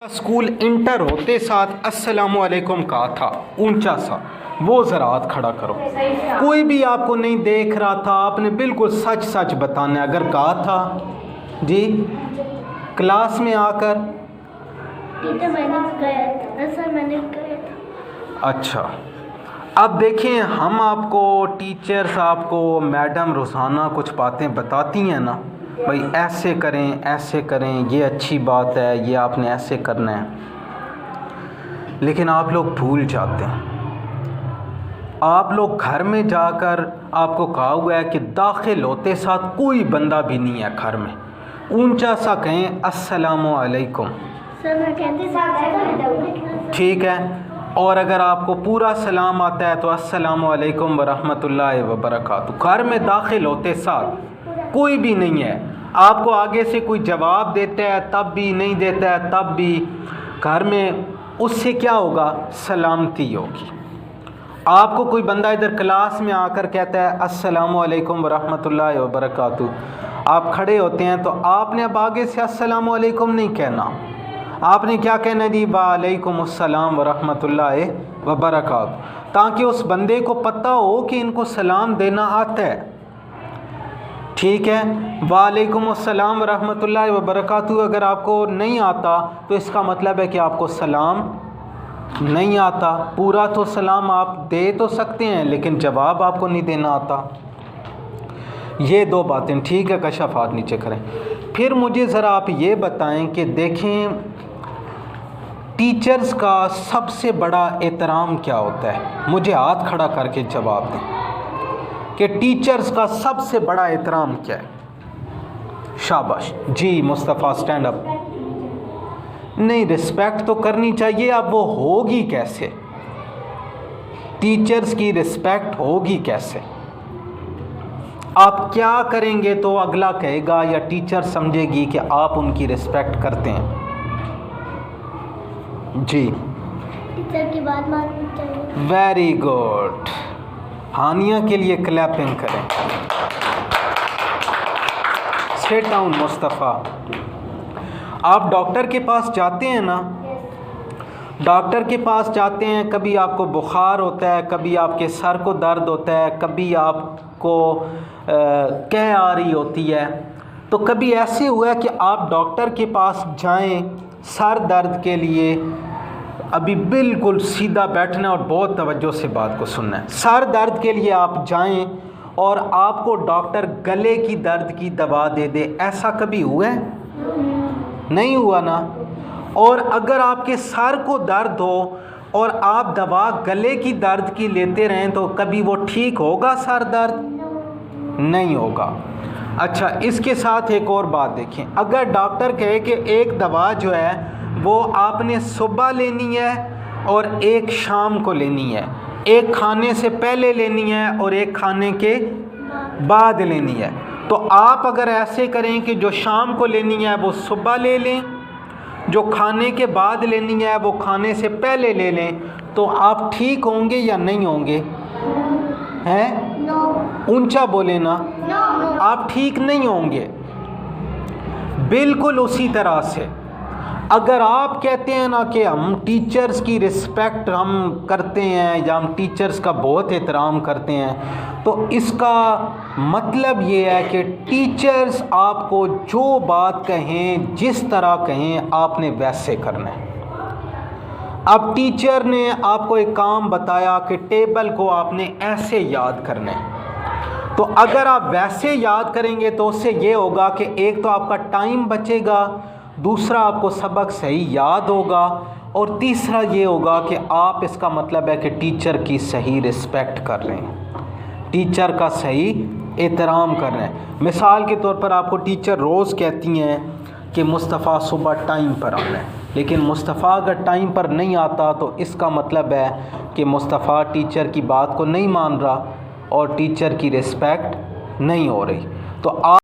School inter होते साथ अस्सलामु अलैकुम कहा था, ऊंचा सा। वो ज़रा हाथ खड़ा करो। कोई भी आपको नहीं देख रहा था, आपने बिल्कुल सच सच बताना है। अगर कहा था जी क्लास में आकर मैंने गया था। अच्छा, अब देखें, हम आपको टीचर्स, आपको मैडम रोज़ाना कुछ बातें बताती हैं ना, भाई ऐसे करें ऐसे करें, ये अच्छी बात है, ये आपने ऐसे करना है, लेकिन आप लोग भूल जाते हैं। आप लोग घर में जाकर, आपको कहा हुआ है कि दाखिल होते साथ कोई बंदा भी नहीं है घर में, ऊंचा सा कहें अस्सलामु अलैकुम। सर मैं कहती ठीक है, और अगर आपको पूरा सलाम आता है तो अस्सलामु अलैकुम व रहमतुल्लाहि व बरकातुहू। घर में दाखिल होते साथ कोई भी नहीं है, आपको आगे से कोई जवाब देता है तब भी, नहीं देता है तब भी, घर में उससे क्या होगा, सलामती होगी। आपको कोई बंदा इधर क्लास में आकर कहता है अस्सलामु अलैकुम व रहमतुल्लाहि व बरकातुहू, आप खड़े होते हैं तो आपने अब आगे से अस्सलामु अलैकुम नहीं कहना, आपने क्या कहना जी, वालेकुम अस्सलाम व रहमतुल्लाहि व बरकातुहू, ताकि उस बंदे को पता हो कि इनको सलाम देना आता है। ठीक है, वालेकुम अस्सलाम व रहमतुल्लाहि व बरकातुहू अगर आपको नहीं आता तो इसका मतलब है कि आपको सलाम नहीं आता। पूरा तो सलाम आप दे तो सकते हैं, लेकिन जवाब आपको नहीं देना आता। ये दो बातें, ठीक है। कशफ हाथ नीचे करें। फिर मुझे ज़रा आप ये बताएं कि देखें, टीचर्स का सबसे बड़ा एहतराम क्या होता है? मुझे हाथ खड़ा करके जवाब दें कि टीचर्स का सबसे बड़ा एहतराम क्या है। शाबाश जी, मुस्तफ़ा स्टैंड अप। नहीं, रिस्पेक्ट तो करनी चाहिए। अब वो होगी कैसे? टीचर्स की रिस्पेक्ट होगी कैसे? आप क्या करेंगे तो अगला कहेगा या टीचर समझेगी कि आप उनकी रिस्पेक्ट करते हैं? जी, टीचर की बात माननी चाहिए। Very good. हानिया के लिए क्लैपिंग करें। Sit down Mustafa. आप डॉक्टर के पास जाते हैं ना, डॉक्टर के पास जाते हैं, कभी आपको बुखार होता है, कभी आपके सर को दर्द होता है, कभी आपको कह आ रही होती है, तो कभी ऐसे हुआ है कि आप डॉक्टर के पास जाएं सर दर्द के लिए, अभी बिल्कुल सीधा बैठना और बहुत तवज्जो से बात को सुनना है। सर दर्द के लिए आप जाएं और आपको डॉक्टर गले की दर्द की दवा दे दे, ऐसा कभी हुआ है? नहीं हुआ ना। और अगर आपके सर को दर्द हो और आप दवा गले की दर्द की लेते रहें तो कभी वो ठीक होगा सर दर्द? नहीं होगा। अच्छा, इसके साथ एक और बात देखें, अगर डॉक्टर कहे कि एक दवा जो है वो आपने सुबह लेनी है और एक शाम को लेनी है, एक खाने से पहले लेनी है और एक खाने के बाद लेनी है, तो आप अगर ऐसे करें कि जो शाम को लेनी है वो सुबह ले लें, जो खाने के बाद लेनी है वो खाने से पहले ले लें, तो आप ठीक होंगे या नहीं होंगे? हैं? ऊंचा बोले ना। आप ठीक नहीं होंगे। बिल्कुल उसी तरह से अगर आप कहते हैं ना कि हम टीचर्स की रिस्पेक्ट हम करते हैं या हम टीचर्स का बहुत एहतराम करते हैं, तो इसका मतलब ये है कि टीचर्स आपको जो बात कहें, जिस तरह कहें, आपने वैसे करना है। अब टीचर ने आपको एक काम बताया कि टेबल को आपने ऐसे याद करना है, तो अगर आप वैसे याद करेंगे तो उससे ये होगा कि एक तो आपका टाइम बचेगा, दूसरा आपको सबक सही याद होगा, और तीसरा ये होगा कि आप, इसका मतलब है कि टीचर की सही रिस्पेक्ट कर रहे हैं, टीचर का सही एहतराम कर रहे हैं। मिसाल के तौर पर आपको टीचर रोज़ कहती हैं कि मुस्तफ़ा सुबह टाइम पर आना है, लेकिन मुस्तफ़ा अगर टाइम पर नहीं आता तो इसका मतलब है कि मुस्तफ़ा टीचर की बात को नहीं मान रहा और टीचर की रिस्पेक्ट नहीं हो रही। तो आप